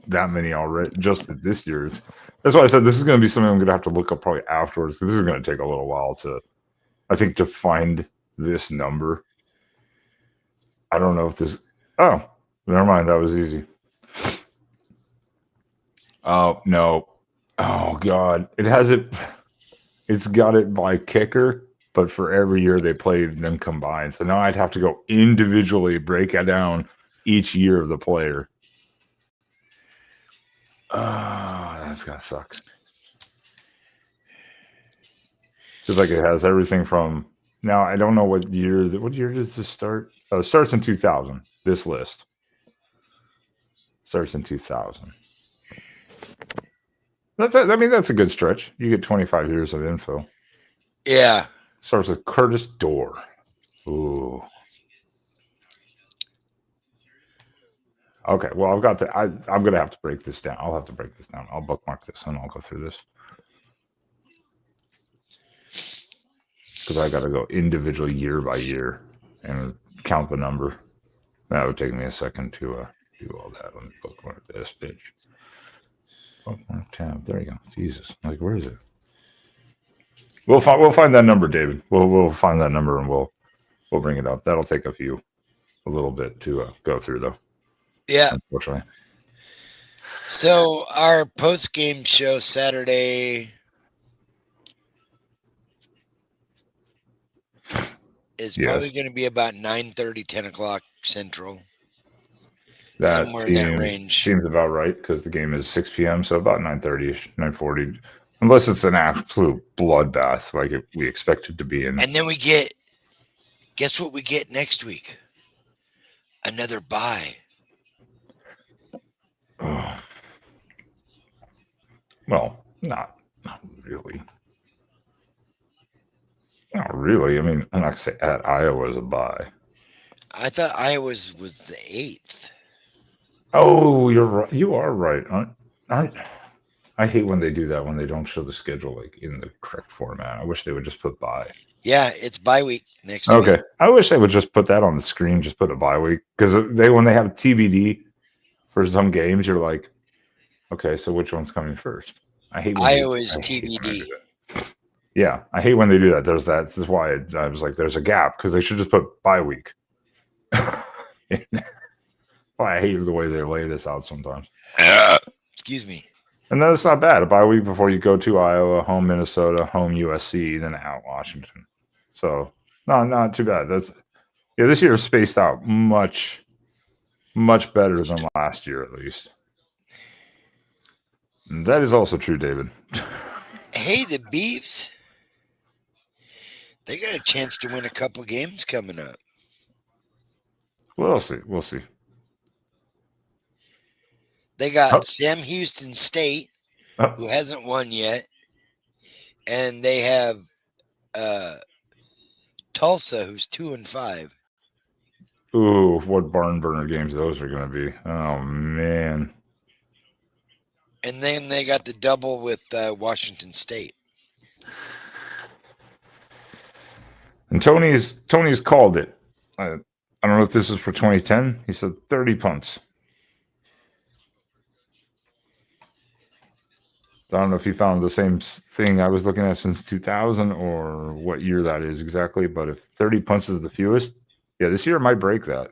that many already, just this year's. That's why I said this is going to be something I'm going to have to look up probably afterwards because this is going to take a little while to, I think, to find this number. I don't know if this. Oh, never mind. That was easy. Oh no. Oh god. It has it. It's got it by kicker, but for every year they played them combined. So now I'd have to go individually break it down each year of the player. That's gonna suck. Just like it has everything from now. I don't know what year. What year does this start? It starts in 2000. This list starts in 2000. I mean, that's a good stretch. You get 25 years of info. Yeah. Starts with Curtis Dorr. Ooh. Okay, well, I've got the. I'm gonna have to break this down. I'll have to break this down. I'll bookmark this and I'll go through this because I got to go individually year by year and count the number. That would take me a second to do all that. Let me bookmark this page. Bookmark tab. There you go. Jesus, like where is it? We'll find that number, David. We'll find that number and we'll bring it up. That'll take a little bit to go through though. Yeah. Unfortunately. So our post-game show Saturday is probably going to be about 9:30, 10 o'clock Central. Somewhere in that range. Seems about right because the game is 6 p.m. So about 9:30ish, 9:40, unless it's an absolute bloodbath like we expect it to be. And then guess what we get next week? Another bye. Oh. Well, not really. Not really. I mean, I'm not gonna say at Iowa's a bye. I thought Iowa's was the 8th. Oh, you're right. You are right. I hate when they do that when they don't show the schedule like in the correct format. I wish they would just put bye. Yeah, it's bye week next week. Okay, I wish they would just put that on the screen. Just put a bye week because when they have TBD for some games, you're like, okay, so which one's coming first? I hate when Iowa's I hate when they TBD. do that. Yeah, I hate when they do that. This is why I was like, there's a gap because they should just put bye week. I hate the way they lay this out sometimes. Excuse me. And then it's not bad. A bye week before you go to Iowa, home Minnesota, home USC, then out Washington. So no, not too bad. This year is spaced out much better than last year at least. And that is also true, David. Hey, the Beavs. They got a chance to win a couple games coming up. We'll see. They got Sam Houston State, Oh. who hasn't won yet, and they have Tulsa, who's 2-5. Ooh, what barn burner games those are going to be. Oh, man. And then they got the double with Washington State. And Tony's called it. I don't know if this is for 2010. He said 30 punts. I don't know if he found the same thing I was looking at since 2000 or what year that is exactly. But if 30 punts is the fewest, yeah, this year it might break that.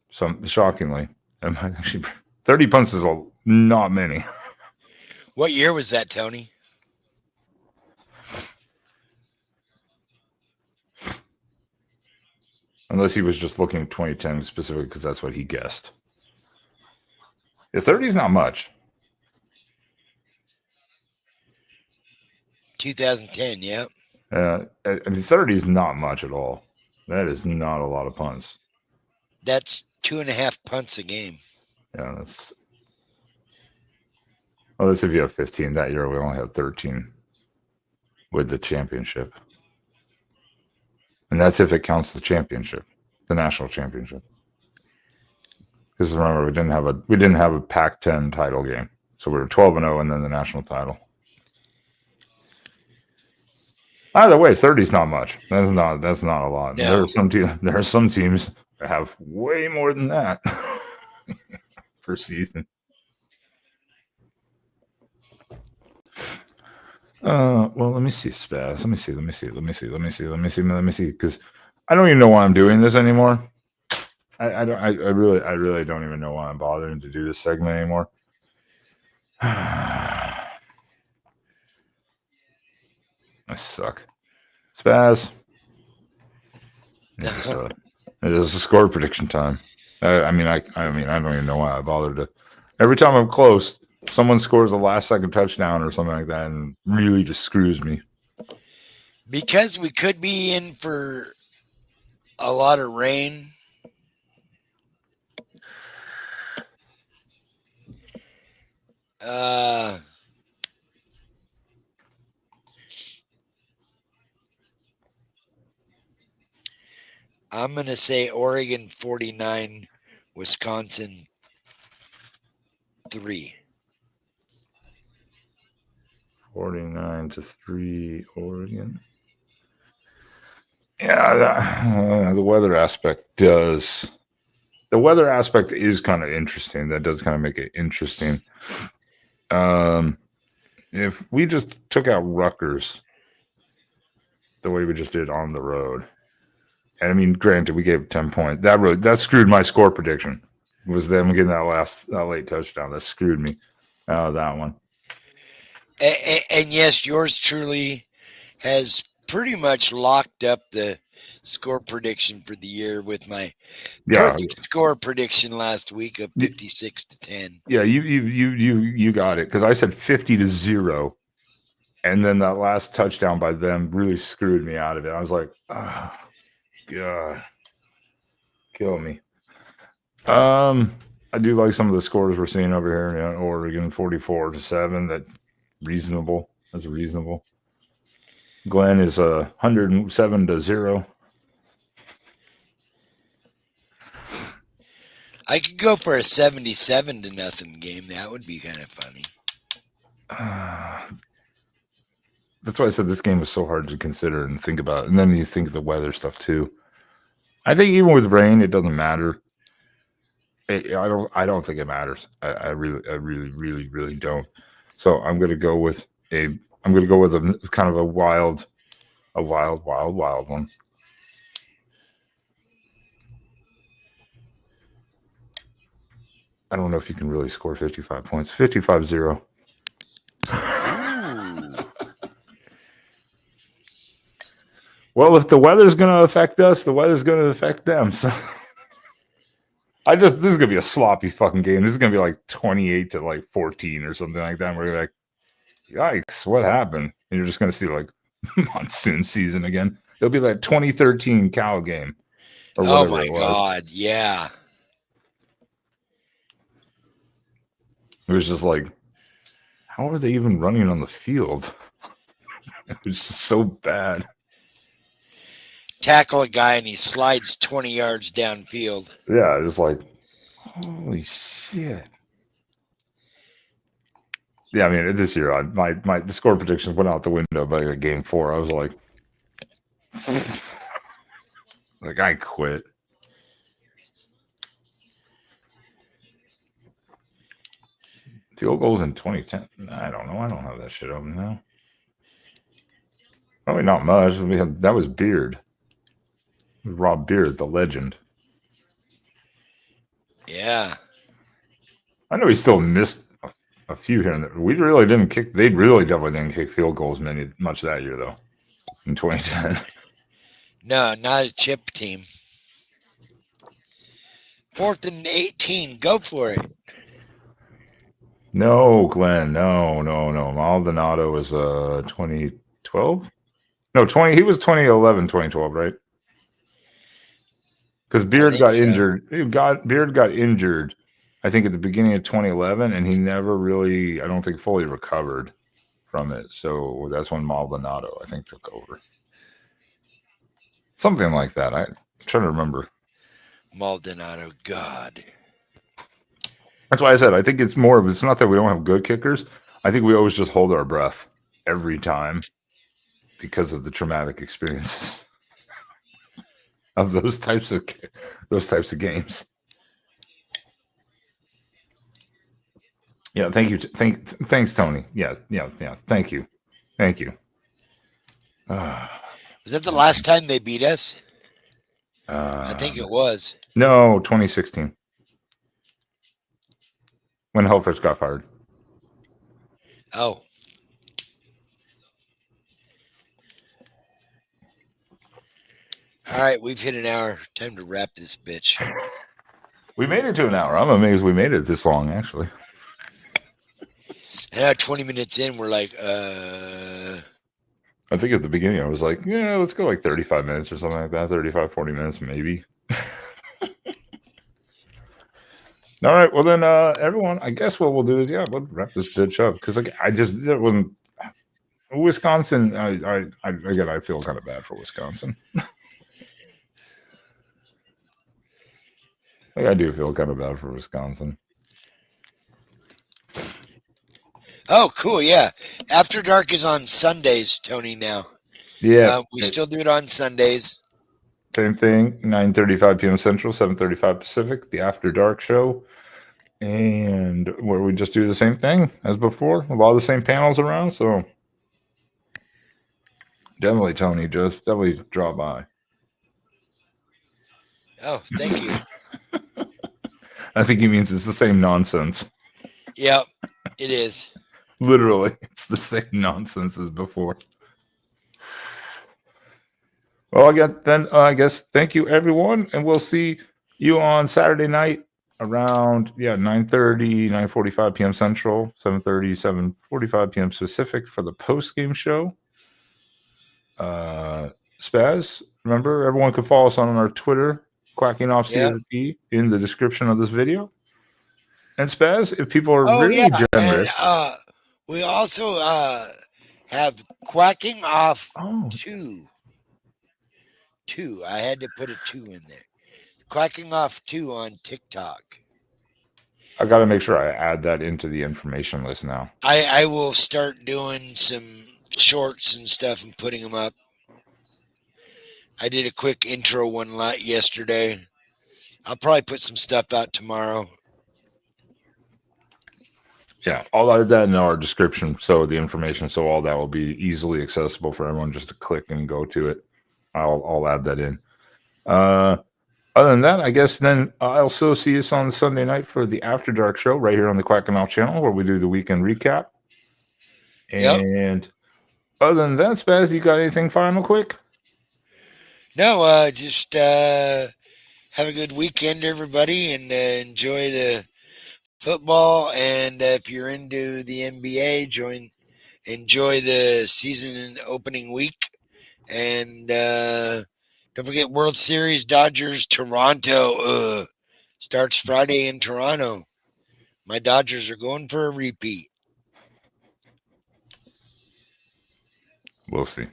Shockingly, it might actually 30 punts is not many. What year was that, Tony? Unless he was just looking at 2010 specifically because that's what he guessed. Yeah, 30 is not much. 2010, yeah. I mean, 30 is not much at all. That is not a lot of punts. That's 2.5 punts a game. Yeah, that's. Well, that's if you have 15. That year we only had 13 with the championship. And that's if it counts the championship, the national championship. Because remember, we didn't have a Pac-10 title game, so we were 12-0, and then the national title. Either way, 30 is not much. That's not a lot. No. There are some teams I have way more than that per season. Well, let me see, Spaz. Let me see, because I don't even know why I'm doing this anymore. I really don't even know why I'm bothering to do this segment anymore. I suck. Spaz. It is a score prediction time. I mean, I don't even know why I bothered to. Every time I'm close, someone scores a last second touchdown or something like that, and really just screws me. Because we could be in for a lot of rain. I'm going to say Oregon 49, Wisconsin 3. 49-3 Oregon. Yeah, the weather aspect does. The weather aspect is kind of interesting. That does kind of make it interesting. If we just took out Rutgers the way we just did on the road, and I mean, granted, we gave 10 points. That screwed my score prediction. Was them getting that late touchdown that screwed me out of that one. And yes, yours truly has pretty much locked up the score prediction for the year with my perfect score prediction last week of 56-10. Yeah, you got it, because I said 50-0, and then that last touchdown by them really screwed me out of it. I was like, oh, God, kill me. I do like some of the scores we're seeing over here. You know, Oregon 44-7. That's reasonable. Glenn is 107-0. I could go for a 77-0 game. That would be kind of funny. That's why I said this game was so hard to consider and think about. And then you think of the weather stuff too. I think even with rain, it doesn't matter. I don't think it matters. I really don't. So I'm gonna go with a kind of a wild one. I don't know if you can really score 55 points. 55-0. Well, if the weather's going to affect us, the weather's going to affect them. So this is going to be a sloppy fucking game. This is going to be like 28-14 or something like that. And we're like, yikes, what happened? And you're just going to see like monsoon season again. It'll be like 2013 Cal game. Or oh my God, yeah. It was just like, how are they even running on the field? It was just so bad. Tackle a guy and he slides 20 yards downfield. Yeah, it was like, holy shit. Yeah, I mean, this year, the score predictions went out the window by game 4. I was like, I quit. Field goals in 2010. I don't know. I don't have that shit open now. Probably not much. That was Beard. Rob Beard, the legend. Yeah. I know he still missed a few here and there. We really didn't kick. They really definitely didn't kick field goals much that year, though, in 2010. No, not a chip team. 4th and 18. Go for it. No, Glenn. No. Maldonado was 2012? No, he was 2011, 2012, right? Because Beard got injured. Beard got injured, I think, at the beginning of 2011, and he never really, I don't think, fully recovered from it. So that's when Maldonado, I think, took over. Something like that. I'm trying to remember. Maldonado, God. That's why I said I think it's not that we don't have good kickers. I think we always just hold our breath every time because of the traumatic experiences. of those types of games. Yeah, thank you. Thanks, Tony. Yeah. Thank you. Was that the last time they beat us? I think it was. No, 2016 when Helfrich got fired. Oh. All right, we've hit an hour. Time to wrap this bitch. We made it to an hour. I'm amazed we made it this long, actually. And now 20 minutes in, we're like, I think at the beginning I was like, yeah, let's go like 35 minutes or something like that. 35, 40 minutes, maybe. All right. Well, then, everyone, I guess what we'll do is, we'll wrap this bitch up. Because it wasn't Wisconsin. I feel kind of bad for Wisconsin. I do feel kind of bad for Wisconsin. oh, cool. Yeah. After Dark is on Sundays, Tony, now. Yeah. We still do it on Sundays. Same thing, 9:35 p.m. Central, 7:35 Pacific, the After Dark show. And where we just do the same thing as before. A lot of the same panels around. So definitely, Tony, just definitely drop by. Oh, thank you. I think he means it's the same nonsense. Yep, it is. Literally, it's the same nonsense as before. Well, I guess thank you, everyone. And we'll see you on Saturday night around 9:30, 9:45 p.m. Central, 7:30, 7:45 p.m. Pacific for the post-game show. Spaz, remember, everyone can follow us on our Twitter, Quacking Off CFP, in the description of this video. And Spaz, if people are really generous. And, we also have Quacking Off 2. I had to put a 2 in there. Quacking Off 2 on TikTok. I got to make sure I add that into the information list now. I will start doing some shorts and stuff and putting them up. I did a quick intro one yesterday. I'll probably put some stuff out tomorrow. Yeah, I'll add that in our description. So the information, so all that will be easily accessible for everyone just to click and go to it. I'll add that in. Other than that, I guess then I'll also see us on Sunday night for the After Dark show right here on the Quacking Off channel where we do the weekend recap. And other than that, Spaz, you got anything final quick? No, just have a good weekend, everybody, and enjoy the football. And if you're into the NBA, enjoy the season opening week. And don't forget World Series, Dodgers, Toronto. Starts Friday in Toronto. My Dodgers are going for a repeat. We'll see.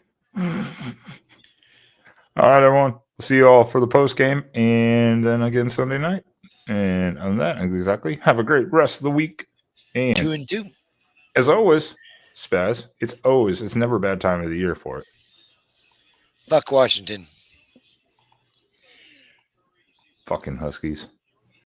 All right, everyone. We'll see you all for the post game and then again Sunday night. And on that, exactly. Have a great rest of the week. And 2-2. As always, Spaz, it's never a bad time of the year for it. Fuck Washington. Fucking Huskies.